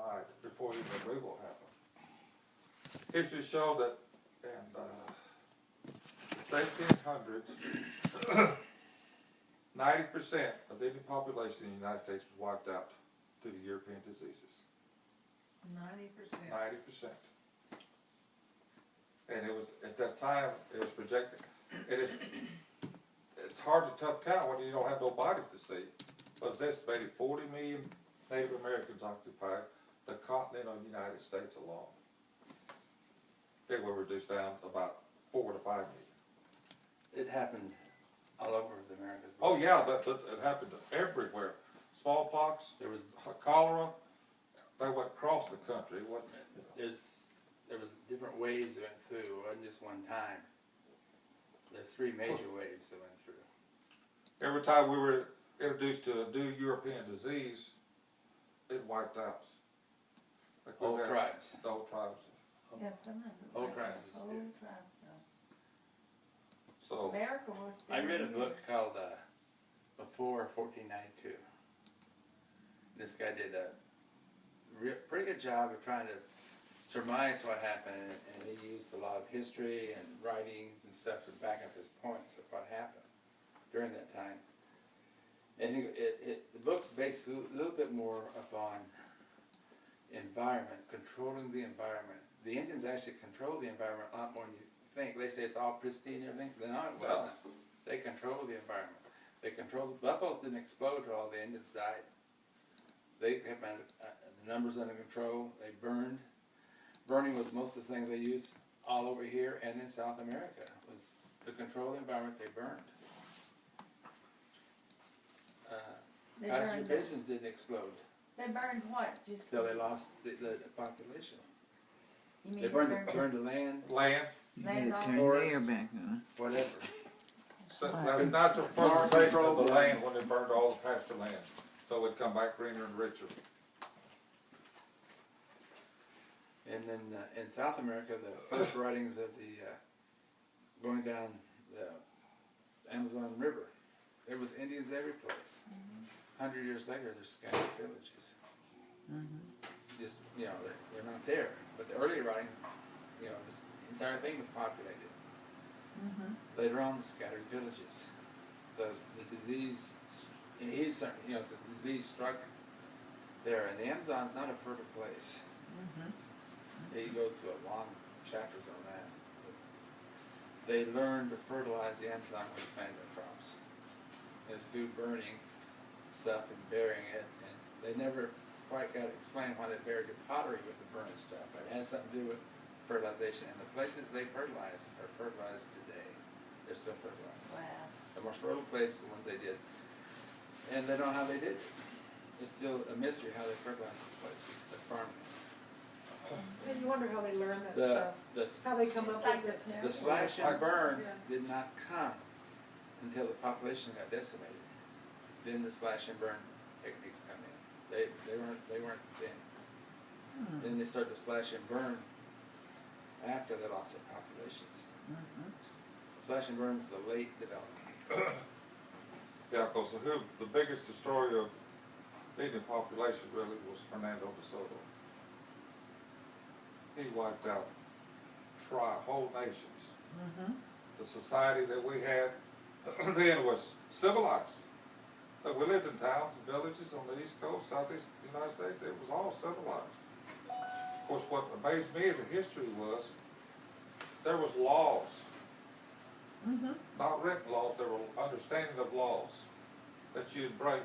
died before even the removal happened. History showed that in the 1700s, 90% of the Indian population in the United States was wiped out due to European diseases. 90%. 90%. And it was, at that time, it was projected, and it's hard to tough count when you don't have no bodies to see. But it's estimated 40 million Native Americans occupied the continental United States alone. They were reduced down to about 4 to 5 million. It happened all over the Americas. Oh yeah, but it happened everywhere. Smallpox, There was cholera, they went across the country. It wasn't, there was different waves that went through. It wasn't just one time. There's 3 major waves that went through. every time we were introduced to a new European disease, it wiped out. Like we Whole had tribes. The whole tribes. Yeah, some of them. Whole like tribes that. is Whole good. tribes, though. So, America was. I read a down book called Before 1492. This guy did a pretty good job of trying to surmise what happened, and he used a lot of history and writings and stuff to back up his points of what happened during that time. And the book's based a little bit more upon environment, controlling the environment. The Indians actually control the environment a lot more than you think. They say it's all pristine and everything. No, it wasn't. They control the environment. They control the buffaloes didn't explode till all the Indians died. They kept the numbers under control. They burned. Burning was most of the thing they used all over here and in South America. Was to control the environment. They burned. They Pasture burned, pigeons didn't explode they burned what? Just. till they lost the population. You mean They burned the land, land, You Land gotta on turn forest. the air back on. whatever. so, the natural preservation of the land when they burned all the pasture land. So it would come back greener and richer. And then in South America, the first writings of the going down the Amazon River, there was Indians every place. 100 years later, they're scattered villages. It's just, you know, they're not there. But the early writing, you know, this entire thing was populated. Later on, the scattered villages. So the disease, you know, the disease struck there, and the Amazon's not a fertile place. He goes through a long chapters on that. They learned to fertilize the Amazon with planting crops. It was through burning stuff and burying it, and they never quite got to explain why they buried the pottery with the burning stuff. It had something to do with fertilization, and the places they fertilized are fertilized today. They're still fertilized. Wow. The most fertile place, the ones they did, and they don't know how they did it. It's still a mystery how they fertilized these places, the farmlands. And you wonder how they learn that The stuff, how they come Just up like with the it. The slash and burn Yeah. did not come until the population got decimated. Then the slash and burn techniques come in. They weren't then. Then they start to slash and burn after the loss of populations. Slash and burn was the late development. Yeah, because the biggest destroyer of the Indian population really was Hernando de Soto. He wiped out whole nations. The society that we had then was civilized. Like we lived in towns and villages on the East Coast, Southeast United States. It was all civilized. Of course, what amazed me in the history was there was laws. Not written laws, there were understanding of laws that you'd break.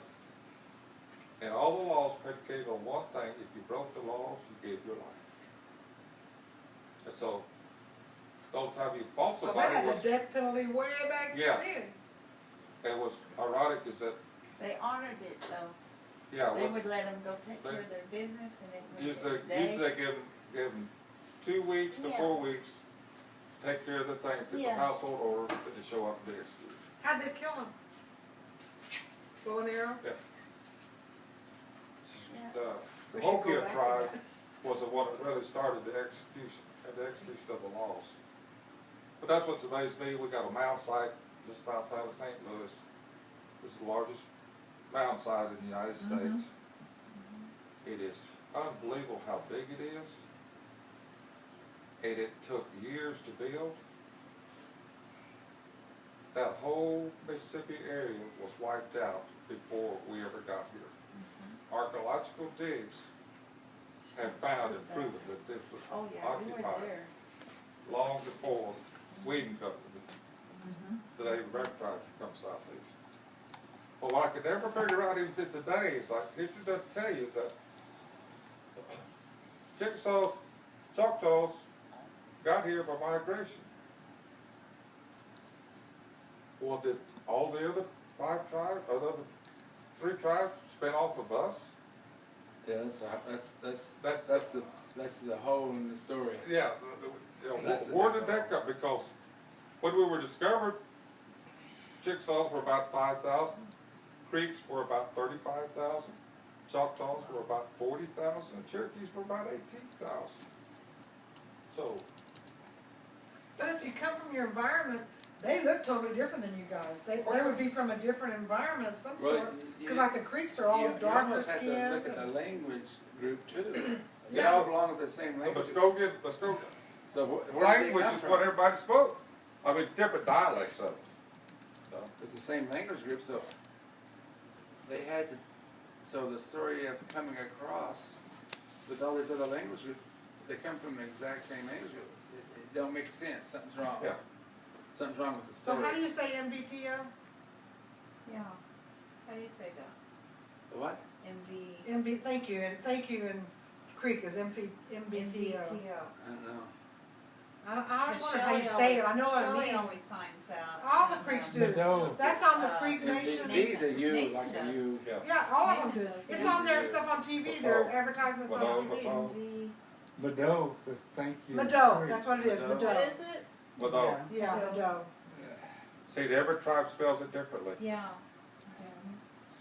And all the laws predicated on one thing: if you broke the laws, you gave your life. And so, the only time you fought So they somebody had was, the death penalty way back Yeah. then. it was ironic is that, They honored it though. yeah, They what- would let them go take care of their business and it was usually this day. they give them 2 weeks to Yeah. 4 weeks, take care of the things, get the Yeah. household order, and then show up and be executed. How'd they kill him? Bow and arrow? Yeah. Yeah. The We should go Hokia back to tribe that. was the one that really started the execution of the laws. But that's what's amazed me. We got a mound site just outside of St. Louis. This is the largest mound site in the United States. It is unbelievable how big it is. And it took years to build. That whole Mississippi area was wiped out before we ever got here. Archaeological digs have found and proven that this was Oh, yeah, we were occupied there. long before Sweden Company, the Native American tribes come southeast. But what I could never figure out even to today is like, history doesn't tell you is that Chickasaw, Choctaws got here by migration. Well, did all the other 5 tribes, or the other 3 tribes spin off of us? Yeah, that's the hole in the story. Yeah, you know, That's the where did big that come? Because when we were discovered, Chickasaws were about 5,000, Creeks were about 35,000, Choctaws were about 40,000, and Cherokees were about 18,000. So, But if you come from your environment, they look totally different than you guys. They would be from a different environment of some Well, sort. Cause like the Creeks are all you darker almost have to look at skinned. the language group too. They Yeah. all belong to the same language. let's go. So where did they Language come is from? what everybody spoke. I mean, different dialects of it. So, It's the same language group, so they had to, so the story of coming across with all these other language groups, they come from the exact same language group. It don't make sense, something's wrong. yeah. Something's wrong with the So stories. how do you say MVTO? Yeah. How do you say that? The what? MV. Thank you, and Creek is MVTO. I don't know. I always But wonder how you Shelley say it, I always- know what it Shelley always means. signs out. All the and, creeks do. Meadow. That's on the Uh, Creek And Nation. these are you, Nathan like a does. you. Yeah. Yeah, all of them do. Nathan does, It's yeah. on their stuff on TV, their advertisements on Meadow, TV. Meadow. MV. Meadow says thank you. Meadow, that's what it is, Meadow. Meadow. What is it? But Yeah, Meadow. see, every tribe spells it differently. Yeah.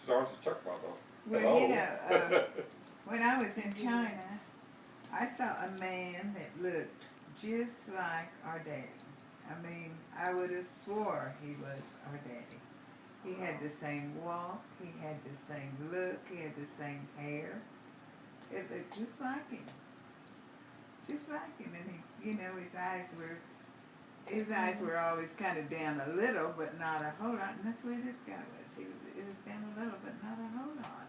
Ours is Choctaw though. Well, you know, when I was in China, I saw a man that looked just like our daddy. I mean, I would have swore he was our daddy. He had the same walk, he had the same look, he had the same hair. It looked just like him. Just like him, and he, you know, his eyes were always kind of down a little, but not a whole lot, and that's the way this guy was. It was down a little, but not a whole lot.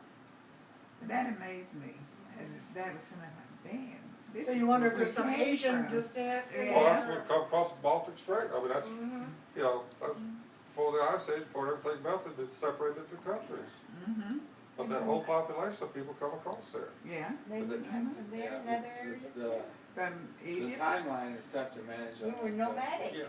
But that amazed me, and that was when I thought, damn. This So is you wonder if where there's we some came Asian from. descent? Yeah. Well, that's what come across the Baltic Strait. I mean, that's, Mhm. you know, that's before the Ice Age, before everything melted, it separated the countries. Mm-hmm, But that whole population of people come across there. yeah, They would come from there and other areas too. from The Egypt. timeline is tough to manage. We were nomadic. Yeah.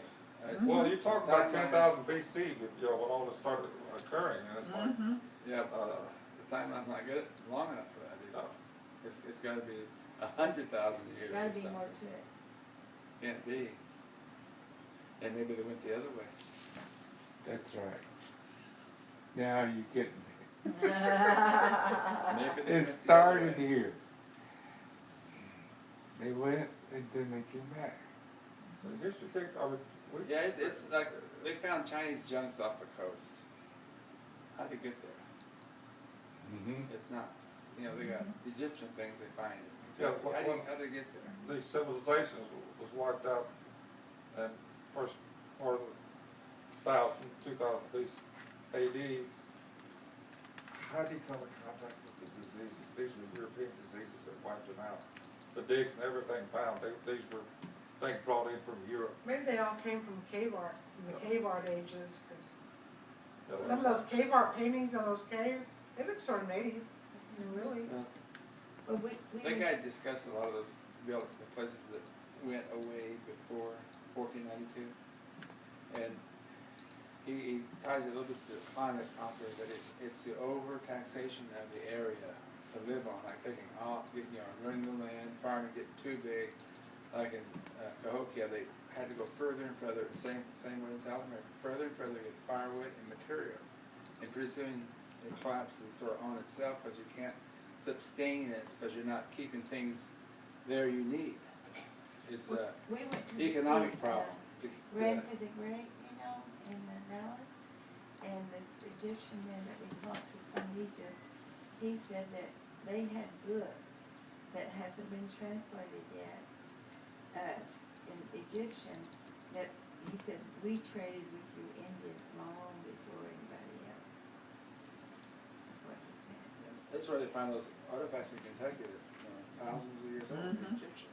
It's- Well, you talk about Timeline. 10,000 BC, you know, when all this started occurring, and it's like, Mm-hmm, Yeah, the timeline's not good, long enough for that either. no. It's gotta be 100,000 years Gotta or be something. more to it. Can't be. And maybe they went the other way. That's right. Now you're getting me. Maybe they It went the started other way. here. They went and then they came back. So history can't, I mean, we. Yeah, it's like, they found Chinese junks off the coast. How'd they get there? Mm-hmm. It's not, you know, they got Egyptian things they find. Yeah, How'd they get there? These civilizations was wiped out in first part of the 2000 BC, AD. How do you come in contact with the diseases? These were European diseases that wiped them out. The digs and everything found, these were things brought in from Europe. Maybe they all came from cave art, from the cave art ages, cause You know, some of those cave art paintings on those caves, they look sort of native, I mean, really. But we That were- guy discussed a lot of those the places that went away before 1492. And he ties it a little bit to the climate possibly, but it's the over-taxation of the area to live on, like taking off, running the land, farming getting too big. Like in Cahokia, they had to go further and further, the same way in South America, further and further to get firewood and materials. And pretty soon it collapses sort of on itself because you can't sustain it because you're not keeping things there you need. It's a we went to economic see, problem. Ramsay the Great, you know, in the Netherlands, and this Egyptian man that we talked to from Egypt, he said that they had books that hasn't been translated yet, in Egyptian, that he said, we traded with you Indians long before anybody else. That's what he said. That's where they found those artifacts in Kentucky that's thousands of years old, Mhm. Egyptian.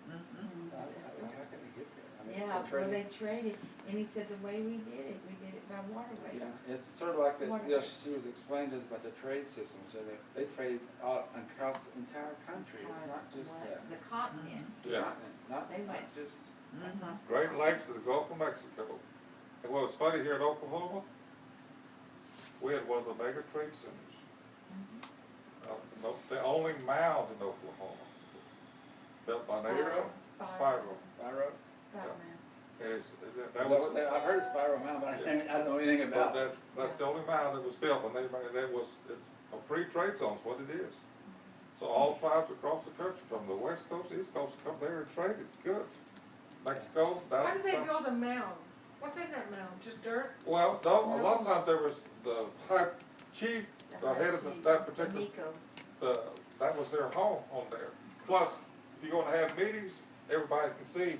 Mhm. How can they get there? I mean, Yeah, for well, trading. they traded, and he said the way we did it by waterways. Yeah, it's sort of like the, Waterways. she was explaining to us about the trade system, so they trade all across the entire country, it's not just The continent. Yeah. continent, not They went- just, across the Great continent. Lakes to the Gulf of Mexico. And what was funny here in Oklahoma, we had one of the mega trade centers. Mhm. The only mound in Oklahoma, built by Native. Spiral. Spyro. Spiral-Man. And it's, Is that that was, what they, I've heard of Spyro Mound, but I don't know anything but about it. that's the only mound that was built, and that was, it's a free trade zone, is what it is. So all tribes across the country, from the west coast to east coast, come there and traded goods. Mexico, down. How did they build a mound? What's in that mound? Just dirt? Well, no, a lot of times there was the high chief, the head of that The particular, Migos. that was their home on there. Plus, if you're gonna have meetings, everybody can see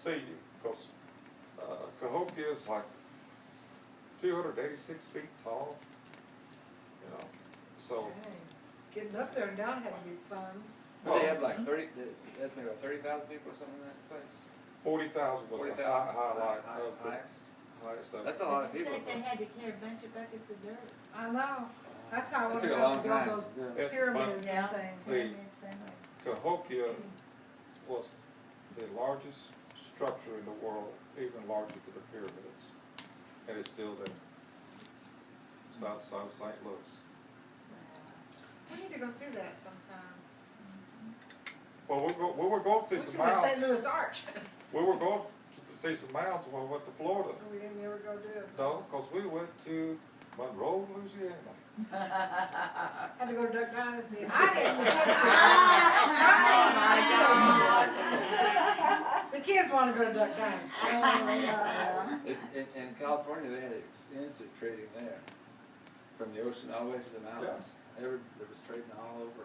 you, because, Cahokia is like 286 feet tall, you know, so. Dang. Getting up there and down had to be fun. They have like 30, they estimate about 30,000 people or something in that place? 40,000 was the 40,000, highlight of the highest. highest of it. That's a lot of But you people. said they had to carry a bunch of buckets of dirt. I know. That's how I It wanted took a to long build time. those Yeah. pyramids Yeah. and things. The- Pyramids, same way. Cahokia was the largest structure in the world, even larger than the pyramids, and it's still there. It's outside of St. Louis. We need to go see that sometime. Well, we were going to see What's some in the St. mounds. Louis Arch? We were going to see some mounds when we went to Florida. We didn't ever go do it. No, because we went to Monroe, Louisiana. Had to go to Duck Dynasty. I didn't. The kids want to go to Duck Dynasty. It's, in California, they had extensive trading there, from the ocean all the way to the mountains. There was trading all over.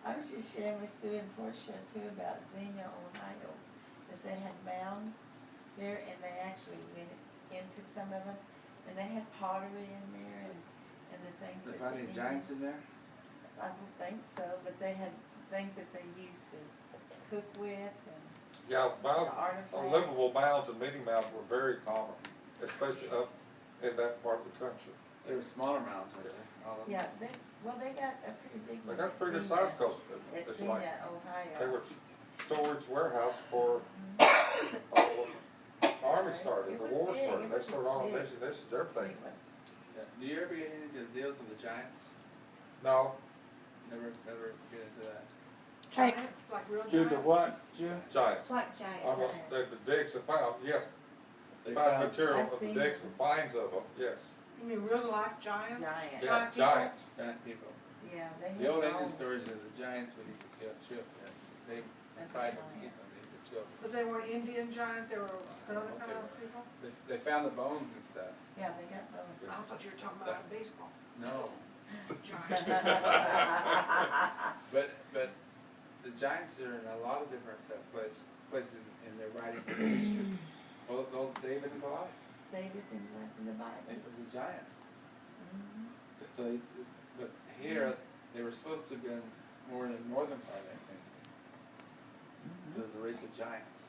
I was just sharing with Sue and Portia too about Xenia, Ohio, that they had mounds there and they actually went into some of them and they had pottery in there and the things They that find any giants in there? I don't think so, but they had things that they used to cook with and Yeah, the mounds, artifacts. livable mounds and meeting mounds were very common, especially up in that part of the country. They were smaller mounds, weren't they? All of them? Yeah, they got a pretty big They one. got pretty good at size, Xenia- because At it's like, Xenia, they Ohio. were storage warehouse for, Army started, It the was war big, started, it they was started all big. this and everything. Big one. Yeah. Do you ever get into the deals with the giants? No, Never get into that. Giants, like real Do giants. the what, Jim? giants, Like giant almost, giants. the digs are found, yes, They found found, material I've of the seen digs, them. the finds of them, yes. You mean real life giants? Giants. Yes, people? giants. giant people. Yeah, they had The old Indian bones. stories of the giants would eat the children. They That's fight a to giant. keep them, they eat the children. But they weren't Indian giants, they were some other Okay. kind of people? They found the bones and stuff. Yeah, they got bones. I thought you were talking about baseball No, giants. but the giants are in a lot of different places in their writings of history. Well, David and Goliath, David and Goliath in the Bible. it was a giant. Mhm. So but here, they were supposed to have been more in the northern part, I think. There was a race of giants.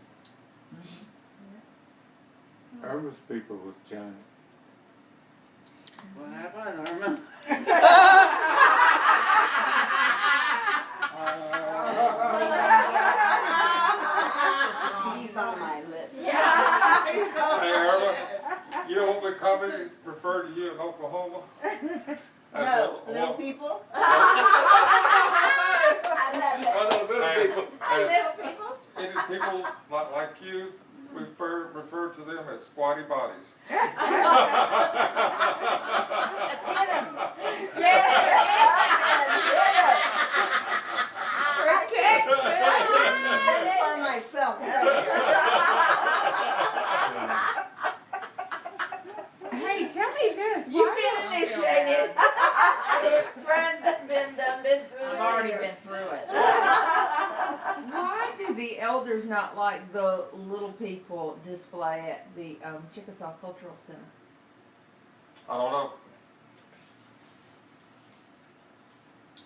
Irma's people was giants. What happened, Irma? He's on my list. Hey, Irma, you know what we commonly refer to you in Oklahoma? As No, a- little people? I love it. Well, no, little people. Little people. Any people like you, we refer to them as squatty bodies. Get him. Protect me for myself. Hey, tell me this. You've why been don't- initiated. Friends have been through I've already been through it. Why do the elders not like the little people display at the Chickasaw Cultural Center? I don't know,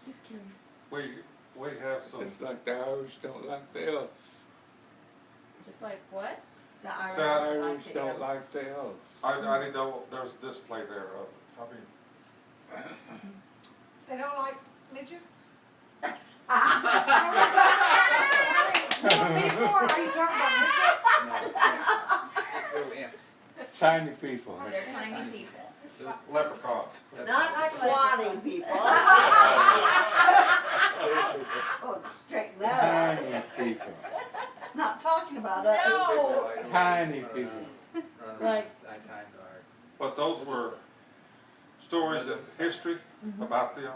Just curious. we have some, It's like the Irish don't like the elves. Just like what? The Irish So The don't Irish like the don't elves. like the elves. I didn't know there's a display there of, I mean, They don't like midgets? Little people, or are you talking about midgets? No, imps. Little imps. Tiny people. They're tiny people. leprechauns. Not squatting people. Oh, straighten that Tiny out. people. Not talking about us. No. Tiny people. Right. Nighttime guard. But those were stories in history about them,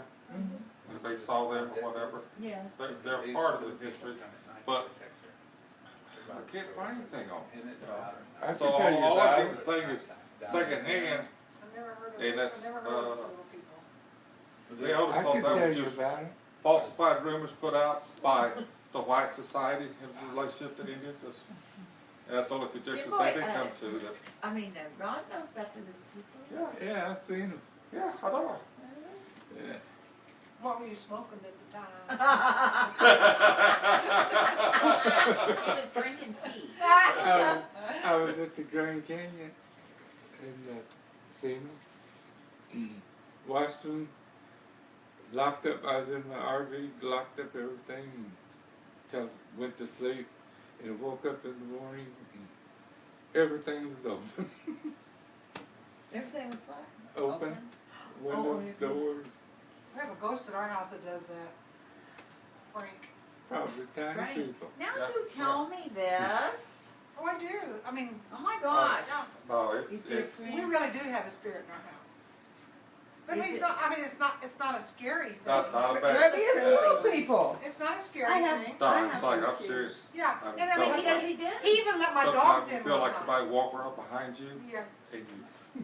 if they saw them or whatever. Yeah. They're part of the history, but I can't find anything on And it's it. about- I can So tell you all I about can it. think is secondhand, I've never heard of, And that's, I've never heard of little people. they always I thought can that tell was you just about it. falsified rumors put out by the white society in relationship to Indians. And that's the only conjecture Jim they Boy, did come to that, I mean, Ron knows about the little people. yeah, Yeah, I've seen them. yeah, I know. Yeah. What were you smoking at the time? He was drinking tea. I was at the Grand Canyon and seen them. Watched them. Locked up. I was in my RV, locked up everything until went to sleep and woke up in the morning and everything was open. Everything was fine. Open. Windows, doors, We have a ghost at our house that does that. Frank. probably tiny Frank. people. Now Yeah. you tell me this. Oh, I do. I mean, Oh my gosh. No, Is it it's, free? we really do have a spirit in our house. But Is it's it- not, I mean, it's not a scary thing. not bad. Maybe it's little people. It's not a scary I have- thing. No, it's like, I'm serious. Yeah, I've and I felt mean, What does he do? he even let my dogs Sometimes in you feel one like time. somebody walking up behind you Yeah, and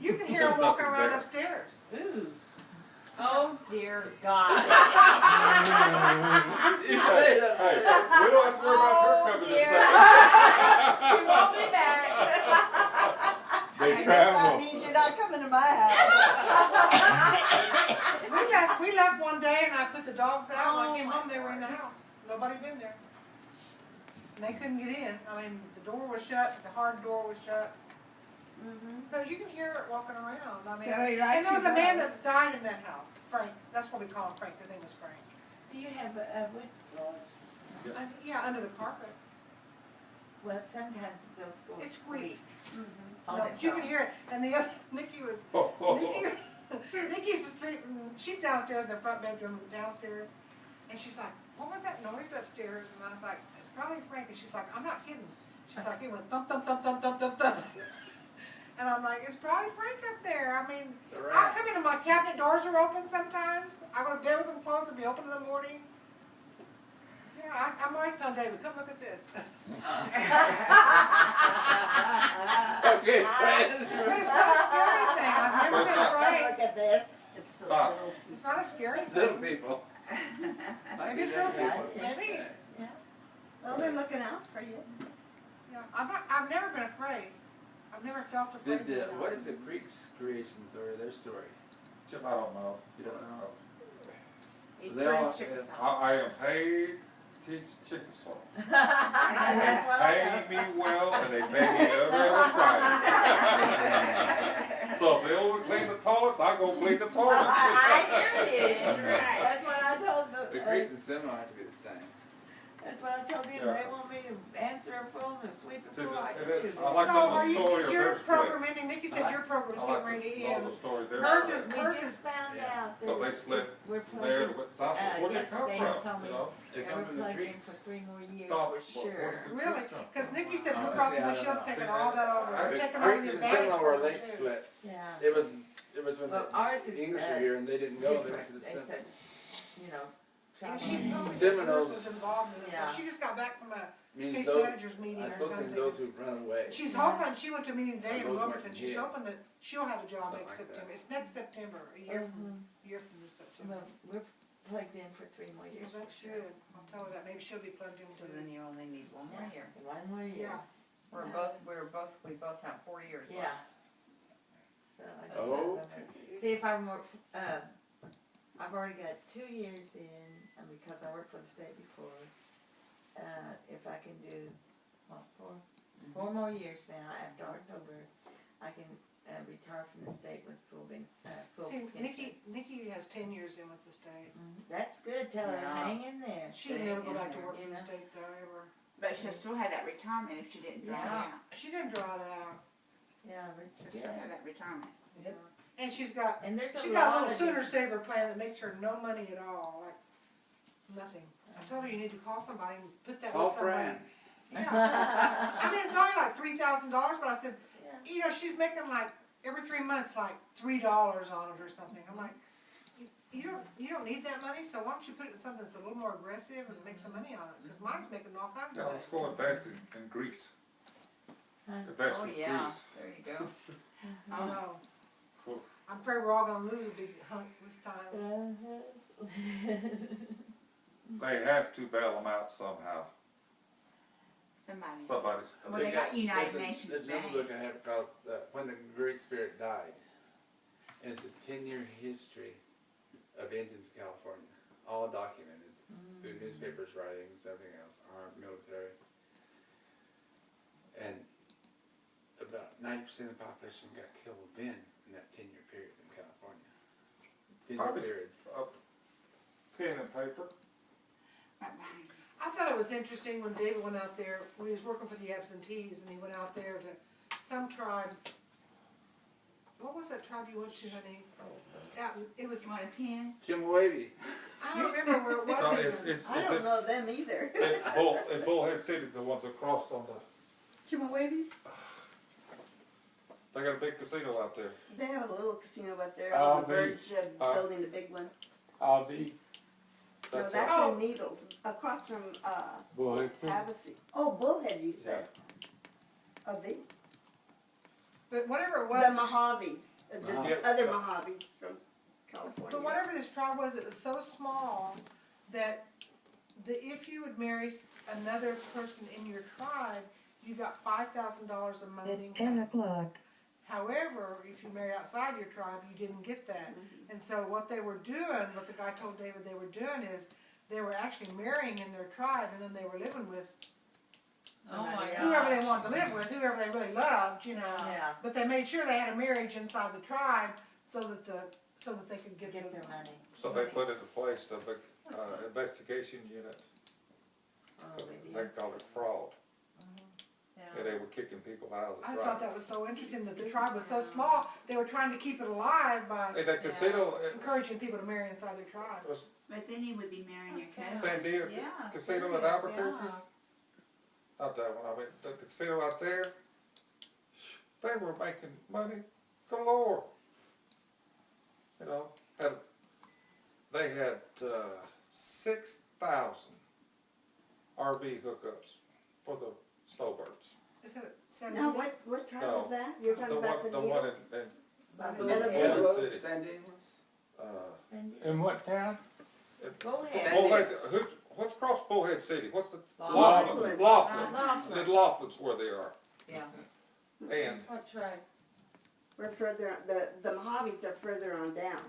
you can hear There's him walking nothing around there. upstairs. Ooh. Oh dear God. Hey, we don't have to worry about her Oh, coming this dear. way. She won't be back. They I guess that travel. means you're not coming to my house. We left one day and I put the dogs out. When I came Oh, home, they were in the house. Nobody been there. And they couldn't get in. I mean, the door was shut, the hard door was shut. But you can hear it walking around. I mean, So he likes and there was a your man dogs. that's died in that house. Frank. That's what we call him, Frank. His name was Frank. Do you have wood floors? Yeah, under the carpet. Well, sometimes those go It squeak. squeaks. On No, its but you can own. hear it. And the other, Nikki's asleep. She's downstairs in the front bedroom downstairs. And she's like, what was that noise upstairs? And I was like, it's probably Frank. And she's like, I'm not kidding. She's like, it went thump, thump, thump, thump, thump, thump, thump. And I'm like, it's probably Frank up there. I mean, It's a I rat. come in and my cabinet doors are open sometimes. I go to bed with them closed and be open in the morning. Yeah, I'm always telling David, come look at this. Okay, But it's not a scary thing. I've never been afraid. Look at this. It's the Stop. little. It's not a scary Little thing. people. Maybe it's little people. Maybe. Well, they're looking out for you. Yeah, I've never been afraid. I've never felt afraid. Did, of what it. is the Creeks creations or their story? Chip, I don't know. You don't know? He They all- turned chickens I, out. I am paid to teach Chickasaw. And that's what I Pay me well and they pay me every other Friday. So if they over clean the toilets, I go clean the toilets. I hear you. That's what I told The Creeks and Seminole have to be the same. that's what I told them. They want me to answer a phone and sweep the See, floor. I it can is- do I that. like So the are you, story is of your their split. program ending? Nikki said your program's I getting like ready to all end. the story there. Hers is- We just found Yeah. out that So they it's- split we're There, plugging, what South, where'd they come yesterday from, he told me you know? They and come we're from the plugging Creeks. for 3 more years Stop. for sure. Really? Because Nikki said Blue Oh, Cross yeah, Blue I Shield's know. taking See, all that over. I- They're The taking over the Creeks and advantage Seminole were a program late too. split. Yeah. It was when Well, the ours is, English were here and they didn't go, they went to the different. Seminole. It's a, you know, And travel. she told me that Seminoles- nurse was involved in it. Yeah. She just got back from a Means case those, managers meeting I or suppose it means something. those who run away. She's Yeah. hoping, she went to a meeting today in Those Wilmington, went to she's jail. hoping that she'll have a job Something next like that. September. It's next September, a year from this September. Well, we're plugged in for 3 more years. Well, that's for sure. good. I'll tell her that. Maybe she'll be plugged in So too. then you only need one more year. 1 more year. Yeah. We both have 4 years Yeah. left. So I just Oh. see if I'm more, I've already got 2 years in, and because I worked for the state before, if I can do, what, 4 more years now after October, I can, retire from the state with full See, pension. Nikki has 10 years in with the state. That's good, tell her, Yeah. hang in there. She'd stay never go in back to there, work you for the know? state though, ever. But she'll still have that retirement if she didn't draw it Yeah. out. She didn't draw it out. Yeah, but it's She'll good. still have that retirement. Yep. And she's got And there's She a got a lot little of sooner different- saver plan that makes her no money at all, like nothing. I told her you need to call somebody and put that Call with somebody. Fran. Yeah. I mean, it's only like $3,000, but I said, Yeah. you know, she's making like every 3 months like $3 on it or something. I'm like, you don't need that money, so why don't you put it in something that's a little more aggressive and make some money on it? Because mine's making all kinds Now, of let's money. go invest in Greece. Huh? Invest Oh, with yeah, Greece. there you go. I know. Cool. I'm afraid we're all gonna lose a big hunk this time. They have to bail them out somehow. Somebody's. Well, they got United there's Nations There's another Bank. book I have called When the Great Spirit Died. And it's a 10-year history of Indians in California, all documented through newspapers, writings, everything else, armed, military. And about 90% of the population got killed then in that 10-year period in California. 10-year Harvey. period. Pen and paper. Right behind you. I thought it was interesting when David went out there, when he was working for the absentees, and he went out there to some tribe. What was that tribe you went to, honey? It was My like, pen. Chimwavy. I don't remember where it was. No, even. it's I don't know them either. in Bullhead City, the ones across on the, Chimawabies, they got a big casino out there. they have a little casino up there on the They- verge of building the big one. RV, No, That's that's all. in Needles, across from, Bullhead City. Havasu. Oh, Bullhead, you said. Oh, But whatever it the was, Mojaves, the Yeah. other Mojaves from California. but whatever this tribe was, it was so small that if you would marry another person in your tribe, you got $5,000 a month income. o'clock. However, if you marry outside your tribe, you didn't get that. And so what they were doing, what the guy told David they were doing is, they were actually marrying in their tribe, and then they were living with Oh my Yeah. whoever they gosh. wanted to live with, whoever they really loved, you know. Yeah, But they made sure they had a marriage inside the tribe so that they could get get the their money. So they put into place the investigation unit. Oh, they They did. call it fraud. Yeah. And they were kicking people out of the I tribe. thought that was so interesting that the tribe was so small, they were trying to keep it alive by And that casino, it encouraging people to marry inside their tribe. was But then you would be marrying your cousin. San Diego Yeah, Casino in serious, Albuquerque. yeah. Not that one, I mean, the casino out there, they were making money galore. You know, and they had 6,000 RV hookups for the snowbirds. Is it San Now, Diego? what tribe No, was that? You're talking about the The one Needles? in Bullhead. City. San Diego. Cindy? In what town? Bullhead. Bullhead, what's across Bullhead City? What's the? Laughlin. Laughlin. Laughlin. The Laughlin's where they are. Yeah. And, What tribe? We're further, the Mojaves are further on down,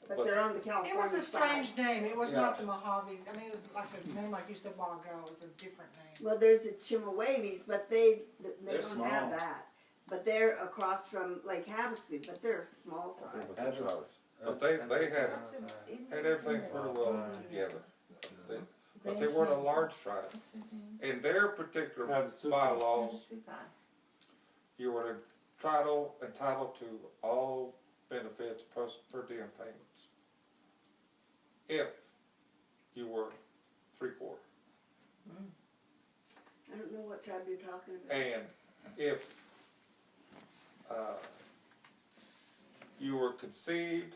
but But- they're on the It California was a side. strange name, it was Yeah. not the Mojaves, I mean, it was like a name like you said a while ago, it was a different name. Well, there's the Chimawabies, but they They're don't small. have that. But they're across from Lake Havasu, but they're a small tribe. But they had everything pretty well together. But they weren't a large tribe. In their particular bylaws, you were entitled to all benefits plus per diem payments. If you were 3/4. I don't know what tribe you're talking about. And if you were conceived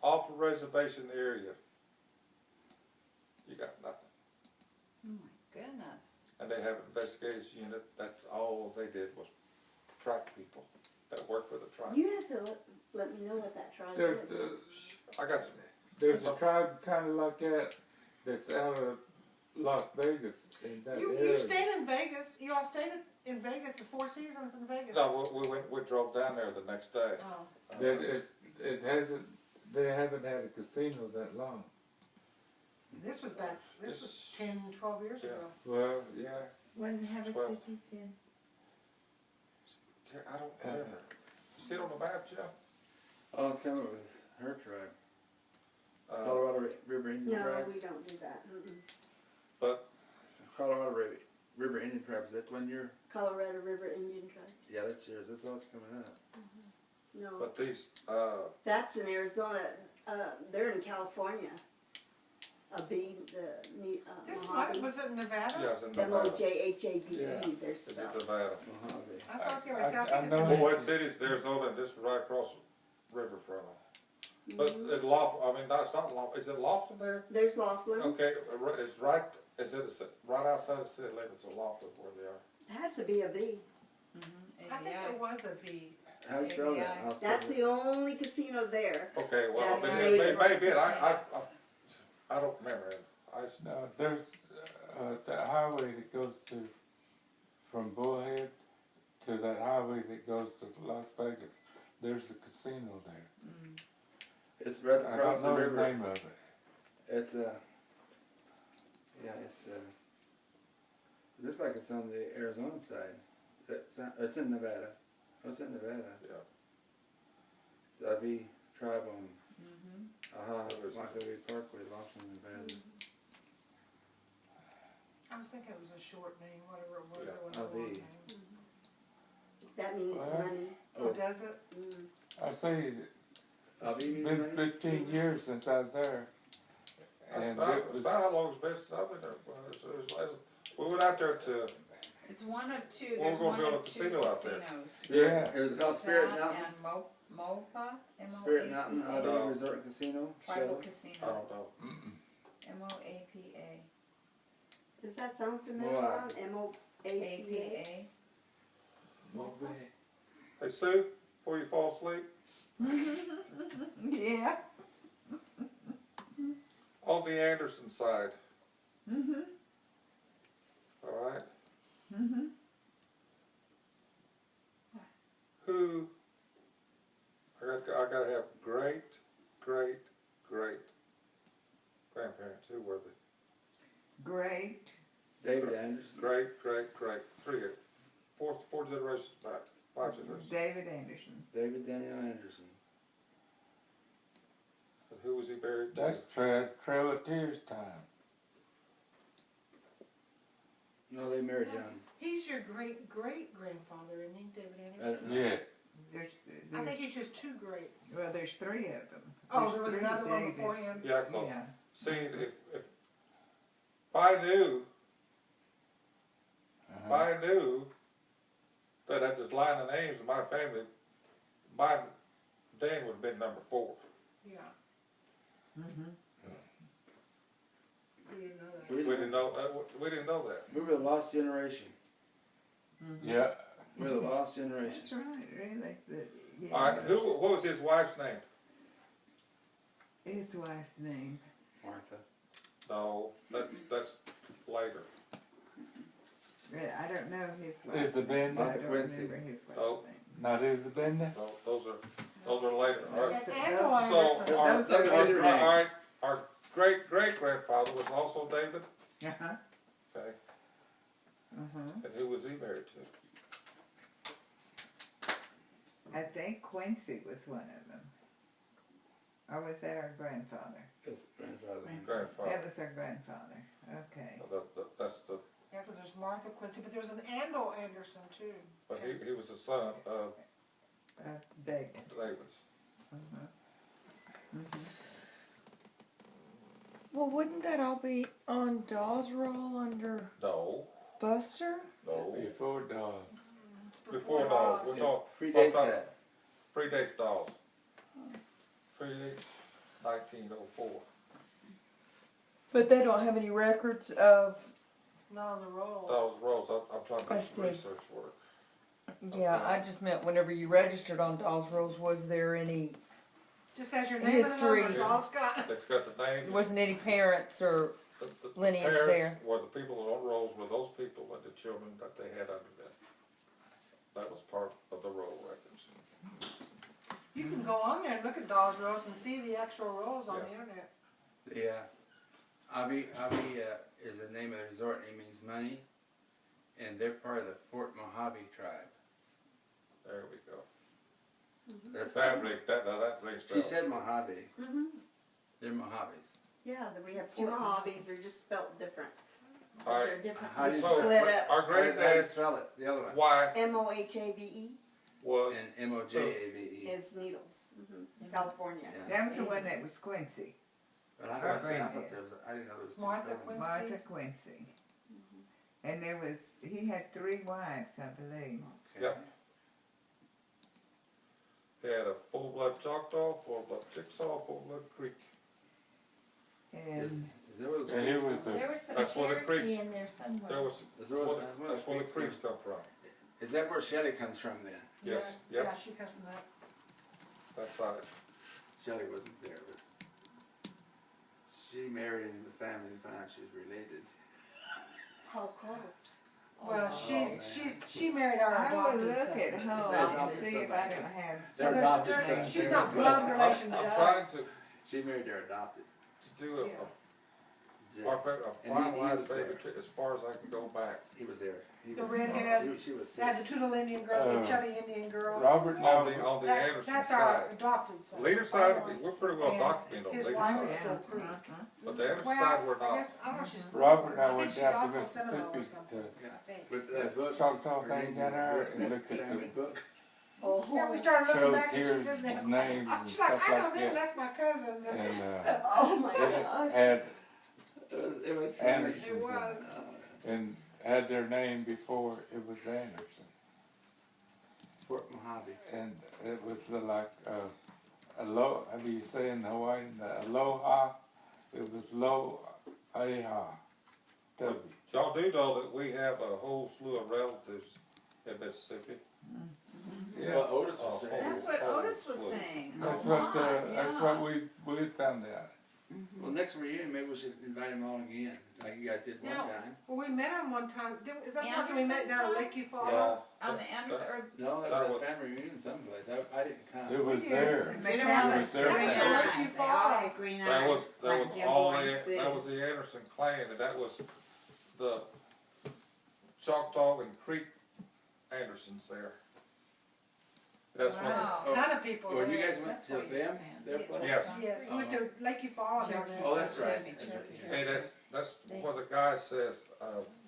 off a reservation area, you got nothing. Oh my goodness. And they have an investigations unit, that's all they did was track people that work for the tribe. You have to let me know what that tribe There's, is. I got some there's a tribe kinda like that, that's out of Las Vegas in that You area. stayed in Vegas, you all stayed in Vegas, the Four Seasons in Vegas? No, we drove down there the next day. Oh, It hasn't, they haven't had a casino that long. this was back, this was This- 10, 12 years Yeah. ago. Well, yeah, Wouldn't have a 12. city in. I don't remember. See it on the map, Jeff? Oh, it's coming with her tribe. Uh, Colorado River Indian No, tribes. we don't do that. Mm-mm. But Colorado River Indian tribes. Is that one year? Colorado River Indian Tribes. Yeah, that's yours. That's all that's coming up. No, but these that's in Arizona. They're in California. A B, This Mojave. one, was it in Nevada? yes in Nevada. Mojhabbe. Yeah. They're Is it spelled. Nevada? Mojave. I thought it was gonna be South I Texas. know. Well, West City's Arizona, and this is right across the river from them. But Mhm. it's Laughlin, I mean, no, it's not Laughlin, is it Laughlin there? There's Laughlin. Okay, it's right, is it right outside the city limits of Laughlin where they are? It has to be a V. I think there was a V. How do you spell that? ABI. I'll spell That's it. the only casino there. Okay, well, I That's mean, native. maybe it, I don't remember it. I just, no, there's, that highway that goes to, from Bullhead to that highway that goes to Las Vegas, there's a casino there. It's right I across don't the know the river. name of it. It's yeah, it's it looks like it's on the Arizona side. It's in Nevada. Oh, it's in Nevada. yeah. It's Avi tribe on Where is it? Mojave Parkway, Laughlin, Nevada. I was thinking it was a short name, whatever it was, Yeah. it wasn't a long V. name. That means Well, money. Oh, does it? Mm. I say, Avi it's means been money? 15 years since I was there. That's And about, it it's was, about how long it's been since I've been there. We went out there to, It's one of two, Well, we're there's gonna one build a of two casino out there. casinos. yeah, It was called Spirit That Mountain. and Mopa, Spirit Mountain M-O-A-P-A. Avi No. Resort and Casino. Tribal Shell. I Casino, don't know. M-O-A-P-A, Does that sound familiar, Wow. Ron? M-O-A-P-A? A-P-A. Hey, Sue, before you fall asleep, Yeah. on the Anderson side, Mhm. all right, Mhm. who, I gotta have great grandparents, who were they? Great. David Anderson. Great, four generations back, 5 generations. David Anderson. David Daniel Anderson. And who was he buried to? that's Trail of Tears time. No, they married young. He's your great-great-grandfather, isn't he, David I Anderson? don't know. Yeah, There's, I think he's just two greats. well, there's three of them. Oh, There's there was three another one David. before him? Yeah, 'cause, Yeah. see, if I knew, if uh-huh. I knew that at this line of names of my family, my Dan would have been number 4. Yeah, Mhm. we didn't know that. We didn't know that. We were the lost generation. Mhm. Yeah, We're the lost generation. That's right, really. Yeah. All right, what was his wife's name? His wife's name. Martha. No, that's later. Yeah, I don't know his last Isabella? name. I Martha don't Quincy. remember his last Oh. name. not Isabella? No, those are later. All right. That's So Anglo those- Anderson. So our, Those are other names. all right, our great grandfather was also David. Uh-huh. Okay, Uh-huh. and who was he married to? I think Quincy was one of them. Or was that our grandfather? That's grandfather. Grandfather. That was our grandfather. Okay. That's the. After there's Martha Quincy, but there's an Andel Anderson too. But he was the son of David. David's. Uh-huh. Mhm. Well, wouldn't that all be on Dawes roll under No, Buster? no. Before Dawes. Before Dawes. We're talking Predates talking- that. predates Dawes. Predates 1904. But they don't have any records of, Not on the roll. Dawes Rose. I'm trying to I do some see. research work. yeah, I just meant whenever you registered on Dawes rolls, was there any Just has your name and a number, History. that's all it's got. It's got the There name. wasn't any parents or The lineage parents there. were the people on rolls were those people and the children that they had under them. That was part of the roll records. You can go on there and look at Dawes Rolls and see the actual rolls on the internet. The Avi is the name of the resort, and it means money, and they're part of the Fort Mojave tribe. There we go. That's That rings She bells. said Mojave. Mm-hmm. They're Mojaves. Yeah, we have two Mojaves, they're just spelled different. All right. They're different. How do you So, Split what- up. our how do you granddad's spell it? The other one. wife Mohave was, And Mojave. is Needles, California. Yeah. That was the one that was Quincy, But I Our thought granddad. there was. I didn't know there was two Martha spellings. Quinn. Martha Quincy. And he had 3 wives, I believe. Okay. Yep. he had a full-blood Choctaw, full-blood Chickasaw, full-blood Creek. And Is that what it was? And he was the, There was some That's where the Cherokee creeks- in there somewhere. There was, Is that what- that's where the creeks come from. Is that where Shelley comes from then? Yes, Yeah, yep, yeah, she comes from that. that side. Shelley wasn't there, but she married into the family and found out she was related. How close? Well, man. she married our I will adopted look son. at home They're and adopted see if son. I don't have. So They're there's- adopted there's- sons. she's They're not adopted. blood relation to I'm us. trying to She married their adopted. do Yeah. a finalized there. favorite as far as I can go back. He was there. He The was, redhead. She was They had sick. the Toodle Indian girl, the chubby Indian girl. Robert On the now, Anderson That's our side. adopted son. Leader side, we're pretty well And documented on his leader wife side. was Yeah. Full Creek. But the Anderson Well, side, we're I not. guess, I don't know if she's. Robert and I I think went she's down to also Seminole or Mississippi something, to I think. With the book. Choctaw her thing name's down in there the and looked at family the book. Oh, Yeah, we started looking shows back and here, she said that. names and She's like, stuff I know like them, that. that's my cousins. And, oh my it gosh. had, It was funny. Anderson. It was. and had their name before it was Anderson. Fort Mojave. And it was like, alo, how do you say in Hawaiian, the aloha? It was lo-a-ha. Y'all do know that we have a whole slew of relatives in Mississippi. Yeah, Well, Otis was saying. That's what Oh, Otis was sweet. saying. that's A what, lot, that's yeah. what we found out. Well, next reunion, maybe we should invite them all again, like you guys did one Now- time. Well, we met him one time, is that the one that we met Anderson's down at son? Lakeview Falls? Yeah. On the Anderson, or No, That that was was- a family reunion someplace. I didn't come. It was did. there. They know all what? had They all green had eyes. Lakeview They all had green That was, eyes, that like was Jim all Boyd the, said. that was the Anderson clan, and that was the Choctaw and Creek Andersons there. That's what, wow. Ton of people Well, you there. guys went That's to what he was them? saying. Their Yeah. place? Yes. Yes, we went to Lakeview Falls down there. Oh, that's right. Cherokee, That's right. Cherokee. hey, that's what the guy says,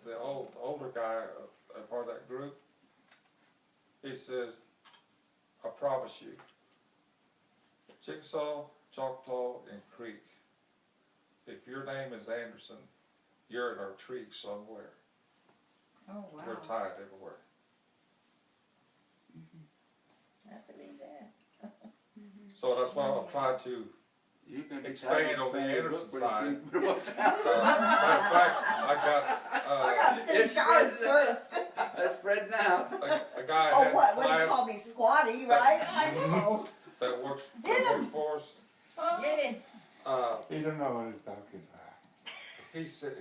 the older guy, part of that group. He says, I promise you, Chickasaw, Choctaw, and Creek, if your name is Anderson, you're in our tree somewhere. Oh, wow. We're tied everywhere. I believe that. So that's why I'm trying to, You can be Expand tied on the family Anderson book when it's side. in- when it's out. matter of fact, I I got, got to It's say Charlotte spread- first. That's spreading out. a guy Oh, had what do you call class me, squatty, right? I know. that works Get him. for us. Get him. He He don't know what he's talking about. said,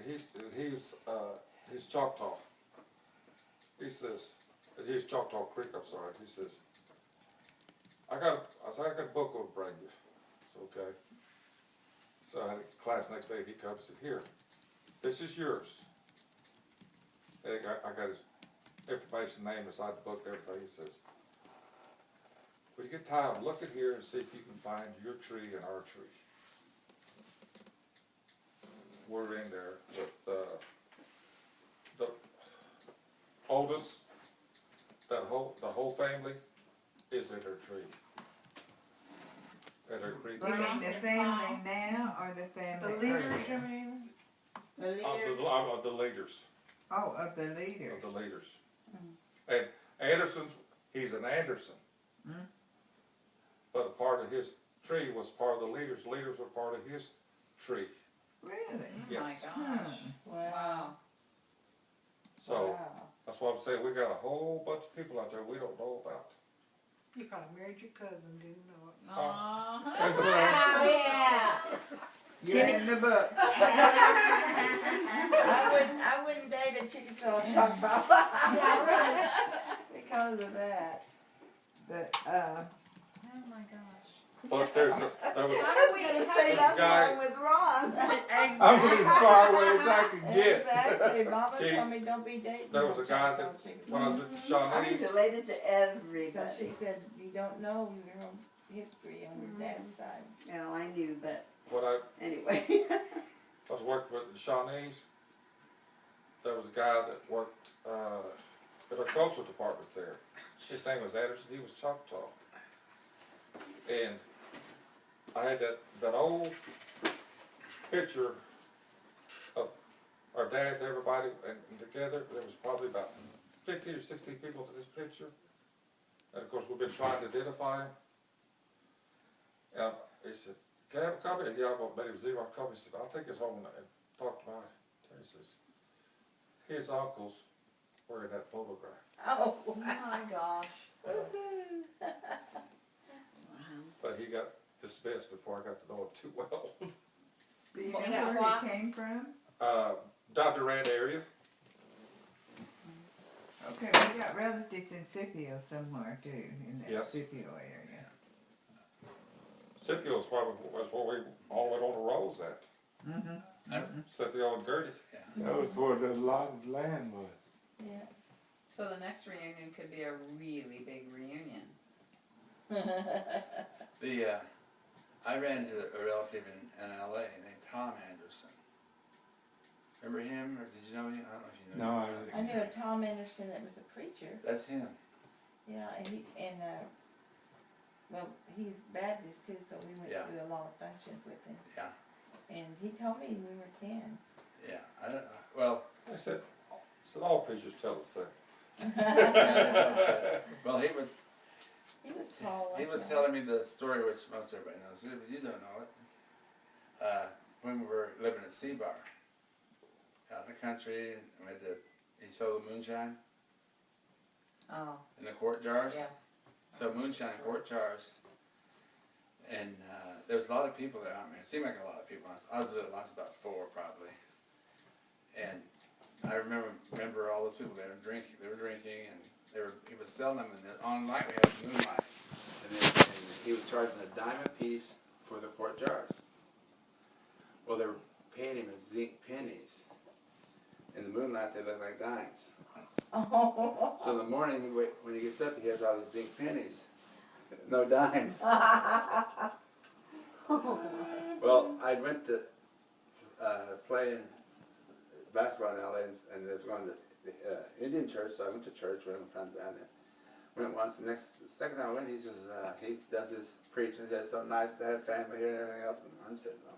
he's Choctaw. He says, he's Choctaw Creek, I'm sorry, he says, I got a book to bring you. It's okay. So I had a class next day, he comes and said, here, this is yours. And I got his information, name inside the book and everything, he says, when you get time, look in here and see if you can find your tree and our tree. We're in there with, the oldest, the whole family is in their tree. At their creek. You mean the family now or the family The leaders, earlier? you mean? The leader. Of the leaders, Oh, of the leaders. of the leaders. And Anderson's, he's an Anderson. Mm. But a part of his tree was part of the leaders were part of his tree. Really? Oh my Yes. gosh. Wow. So, that's why I'm saying, we got a whole bunch of people out there we don't know about. You probably married your cousin, didn't know it. Aw. That's what I, Oh, yeah. You're in the book. I wouldn't date a Chickasaw Choctaw. Because of that. But, Oh my gosh. But there was, I was gonna There's say a that's guy- wrong with Ron. I'm as far away as I can get. Exactly, Mama Gee, told me don't be dating. there was a no guy Choctaw that, Chickasaw. when I was at I'm Shawnee's, related to So everybody. she said, you don't know your own history on your dad's side. Well, I knew, but when I anyway. was working with the Shawnees, there was a guy that worked, in a cultural department there. His name was Anderson, he was Choctaw. And I had that old picture of our dad and everybody and together. There was probably about 50 or 60 people in this picture. And of course, we've been trying to identify him. And he said, can I have a copy? And yeah, well, but he was zero copy. He said, I'll take this home and talk to my, he says, his uncles were in that photograph. Oh, Oh my gosh. But he got dismissed before I got to know him too well. do you Well, know now where why- he came from? Down Durant area. Okay, we got relatives in Scipio somewhere too, in that Yes. Scipio area. Scipio's probably was where we all went on the rolls at. Mm-hmm. Scipio and Gertie. That was where the lot of land was. yeah. So the next reunion could be a really big reunion. I ran into a relative in LA named Tom Anderson. Remember him, or did you know him? I don't know if you know No, him. I knew a Tom Anderson that was a preacher. That's him. Yeah, well, he's Baptist too, so we went Yeah. through a lot of functions with him. Yeah. And he told me we were 10. Yeah, I don't know. Well, I said all preachers tell the same. well, he was He was tall. He like was that. telling me the story, which most everybody knows, but you don't know it. When we were living at Seabar, out in the country, and we had he sold the moonshine Oh, in the quart jars. yeah. So moonshine quart jars. And there was a lot of people there. I mean, it seemed like a lot of people. I was little, I was about 4 probably. And I remember all those people there drinking. They were drinking, and he was selling them. And on night we had moonlight, and he was charging $10 a piece for the quart jars. Well, they were paying him in zinc pennies. In the moonlight, they looked like dimes. Oh. So in the morning, when he gets up, he has all these zinc pennies, no dimes. Well, I went to play basketball in LA, and I was going to the Indian church, so I went to church with him down there. Went once, the second time I went, he says, he does his preaching, he says, it's so nice to have family here and everything else, and I'm sitting on,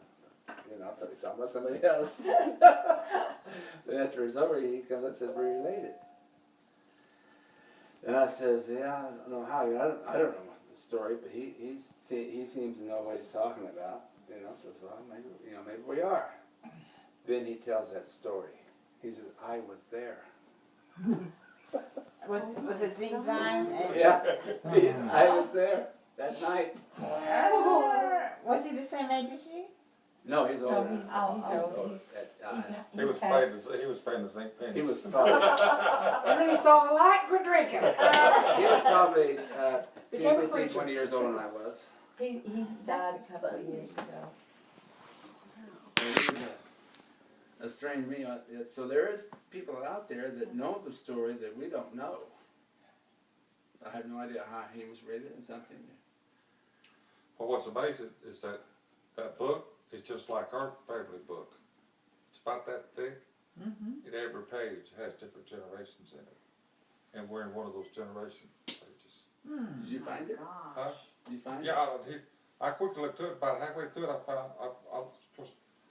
I thought he's talking about somebody else. Then after it's over, he comes up and says, we're related. And I says, yeah, I don't know how, I don't know the story, but he seems to know what he's talking about, so well, maybe we are. Then he tells that story. He says, I was there. With a zinc sign? Yeah, I was there that night. Was he the same age as you? No, he's older. he's older. He was paying the zinc pennies. He was probably, And then he saw the light, quit drinking. he was probably Became a 15, preacher. 20 years older than I was. He died a couple of years ago. And he was a strange me. So there is people out there that know the story that we don't know. I have no idea how he was rated in something. But what's amazing is that book is just like our family book. It's about that thick. Mm-hmm. And every page has different generations in it. And we're in one of those generation pages. Did you find it? Huh? Did you find it? Yeah, I quickly looked through it. About halfway through it, I found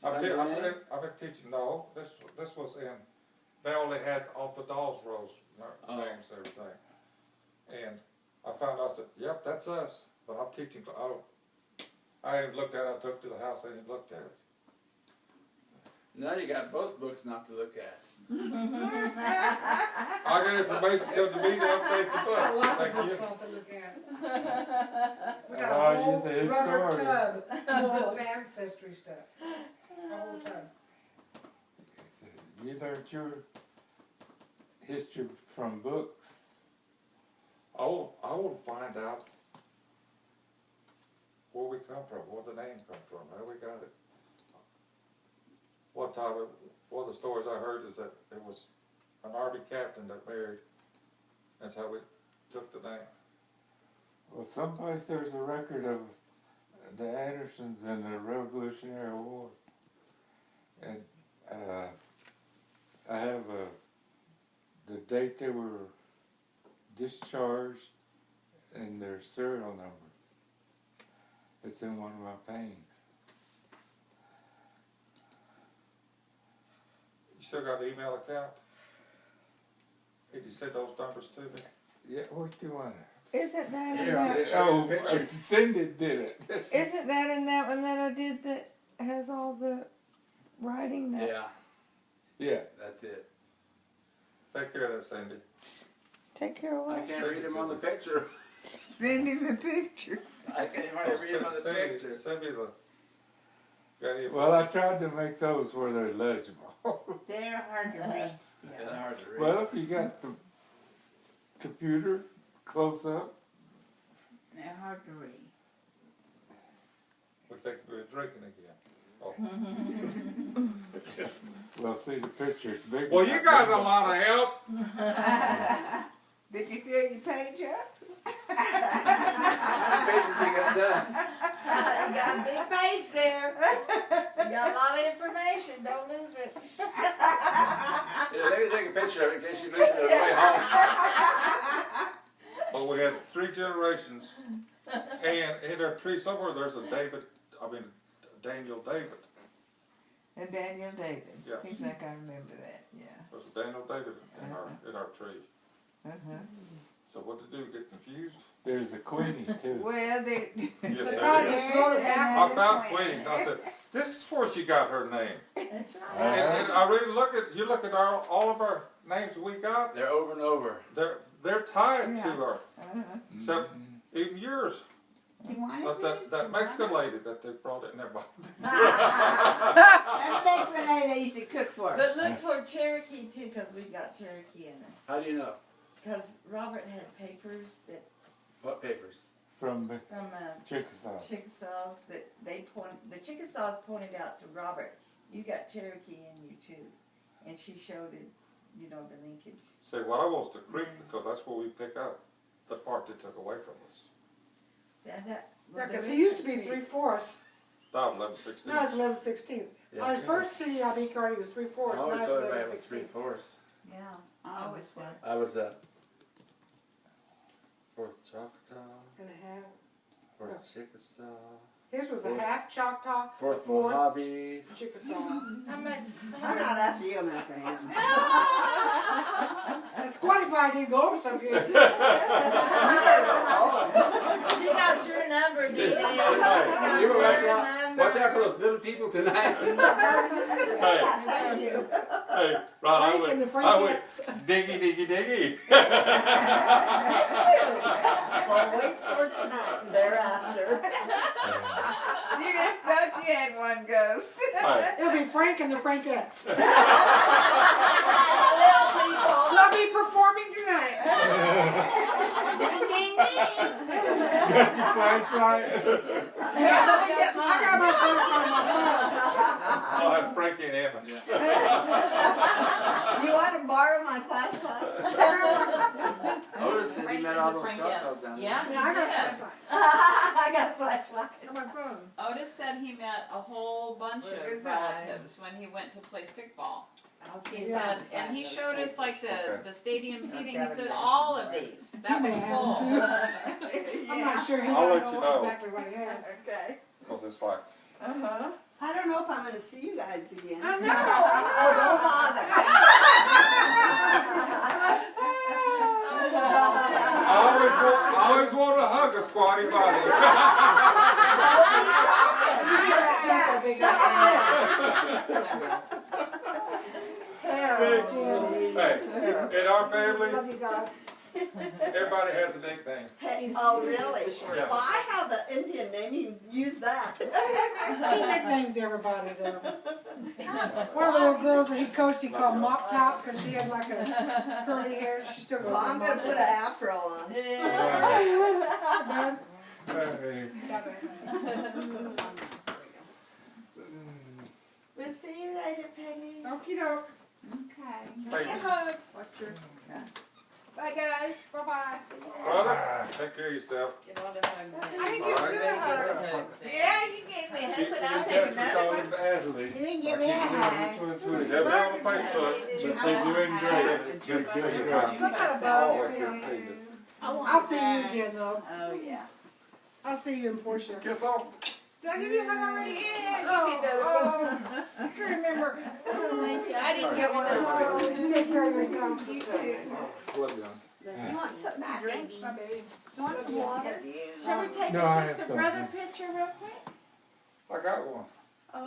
I've been teaching. No, this was in. They only had off the dolls rows names and everything. And I found out, I said, "Yep, that's us." But I'm teaching. I ain't looked at it. I took it to the house. I ain't looked at it. Now you got both books not to look at. I got information come to me to update the book. Got lots of Thank books you. not to look at. We got Oh, a you're whole the rubber historian. tub full of ancestry stuff. A whole tub. You learned your history from books. I want to find out where we come from, where the name come from, how we got it. One of the stories I heard is that it was an Army captain that married. That's how we took the name. Well, someplace there's a record of the Andersons in the Revolutionary War. And I have the date they were discharged and their serial number. It's in one of my paintings. You still got the email account? Did you send those numbers to me? Yeah, what do you want? Isn't that in Here, that? I'll Oh, picture. Cindy did it. Isn't that in that one that I did that has all the writing that? Yeah, Yeah. that's it. Take care of that, Cindy. Take care of I what? can't read him on the picture. Send him a picture. I can't hardly read him on the picture. Send me the. Got any Well, I tried to make those where they're legible. They're hard to read still. Yeah, they're hard to read. Well, if you got the computer close up, They're hard to read. We think we're drinking again. Oh. well, see the picture's big. Well, you guys a lot of help. Did you fill your page up? How many pages he got done? You got a big page there. You got a lot of information, don't lose it. Yeah, maybe take a picture of it in case you lose it on the way home. Well, we had 3 generations, and in our tree somewhere there's a Daniel David. And Daniel David. Yes. Seems like I remember that, yeah. There's a Daniel David in our tree. Uh-huh. So what to do? Get confused? There's a Queenie too. Well, they. Yes, They there probably is. just wrote it I back. found Queenie. I said, "This is where she got her name." That's right. And I really look at all of our names we got. They're over and over. They're tied Yeah. to her. Uh-huh. So even yours. Tijuana But that Mexican lady that they brought in there. That Mexican lady they used to cook for us. But look for Cherokee too, because we got Cherokee in us. How do you know? Because Robert had papers that What papers? From from Chickasaw. Chickasaws that the Chickasaws pointed out to Robert, you got Cherokee in you too, and she showed it, the linkage. Say, well, I was the Creek because that's where we pick up the part they took away from us. Yeah, Yeah, because he used to be 3/4. About 11/16. Now it's 11/16. Yeah. On his first CIB card, he was 3/4. I Now always it's thought everybody was 11/16. 3/4. Yeah, I always did. I was fourth Choctaw, And a half. fourth Chickasaw, His was a Fourth. half Choctaw, fourth fourth Mojave. Chickasaw. How much? I'm not after you, I'm after him. And Squatty Pie didn't go over so good. She got your number, Dee Dee. She got You were your watch out for those little people tonight. I was just gonna say that, thank you. Hey, Ron, Frank and the I went Frankettes. diggy, diggy, diggy. Well, wait for tonight and thereafter. You just thought you had one ghost. Hey, It'll be Frank and the Frankettes. Little people. They'll be performing tonight. Ding, ding, ding. Got your flashlight? Here, let me get I got mine. my flashlight on my I'll have Frankie and Emma. You want to borrow my flashlight? Otis said he met all those Frank, Choctaws down there. Yeah, phone. Yeah, I got a flashlight I got a flashlight. on my phone. Otis said he met a whole bunch Well, of good relatives when he went to play stickball. He Yeah. said, and he showed us like the stadium seating. He gotta said imagine all of these. That was full. I'm not sure he I'll let don't you know know. exactly what he has. Okay. Because it's like, Uh-huh. I don't know if I'm gonna see you guys again. I so- know. Oh, don't bother. I always want to hug a squatty body. Yes, suck it in. Hey, in our family, Love you guys. everybody has a nickname. Hey, oh, really? Yeah. Well, I have an Indian name, you can use that. He nicknames everybody though. One of the little girls that he coached, he called Mop Top, cause she had like a curly hair, she still goes. Well, I'm gonna put an afro on. Man, Hey. We'll see you later, Peggy. okey doke. Okay. Hey, Watch your, Bye, guys. bye-bye. brother, take care of yourself. Get all the hugs in. I didn't All get right. to Get a hug. the hugs in. Yeah, you gave me a hug, but I'll take another call one. him Adley. You didn't I give me a keep doing hug. which one's which. They'll be on the Facebook. But they're doing great. They're doing great. Some kind of Always bug. good to see you. I'll see you again though. Oh, yeah. I'll see you in Portia. Kiss off. Did I give you a hug already? Yeah, Oh, you did the oh, I can't remember. I didn't get one of Oh, take care of yourself. You too. Well done. You want something to drink? Bye, baby. You want some water? Shall we take No, I a have sister-brother picture real quick? I got one.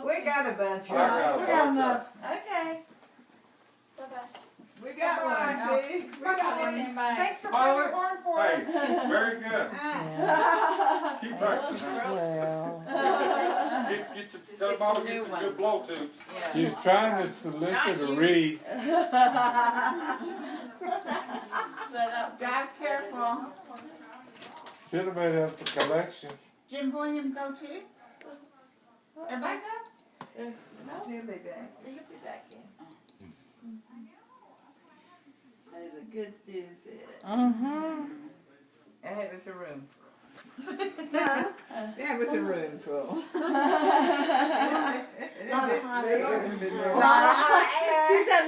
We got a bunch I of got We a got bunch enough. Okay. Bye-bye. We got one, see? We got one. Thanks for Molly, playing the horn for Hey, us. very good. Ah, Keep practicing. Well. Get your, tell mama get some good blow tubes. Yeah. She's trying to solicit a read. Drive careful. Should have made up a collection. Jim William go too? Everybody go? No, he'll be back. he'll be back in. That is a good news. It was a room. That was a room full. Lot of hot air. It wouldn't have been Lot of hot air. She said,